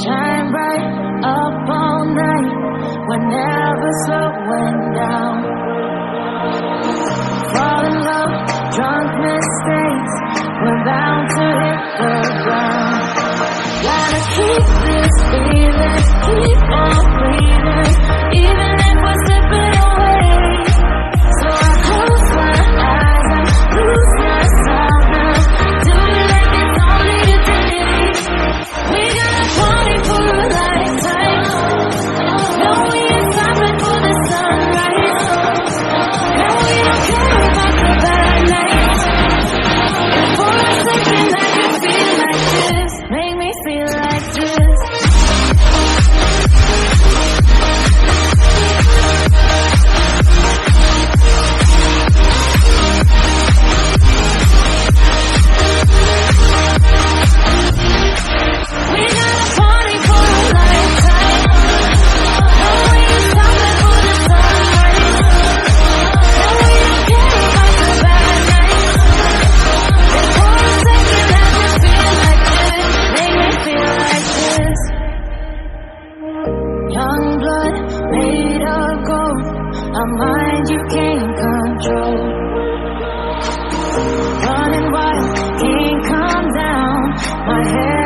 Shine bright up all night, we're never slowing down. Fall in love, drunk mistakes, we're bound to hit the ground. Gotta keep this feeling, keep on breathing, even if we're slipping away. So I close my eyes and lose myself now. Do it like it's only today. We gotta party for a lifetime. No, we ain't stopping for the sunrise. No, we don't care about the bad nights. And for a second I can feel like this. Make me feel like this. We gotta party for a lifetime. No, we ain't stopping for the sunrise. No, we don't care about the bad nights. And for a second I can feel like this. Make me feel like this. Young blood made of gold, a mind you can't control. Running wild, can't calm down. My head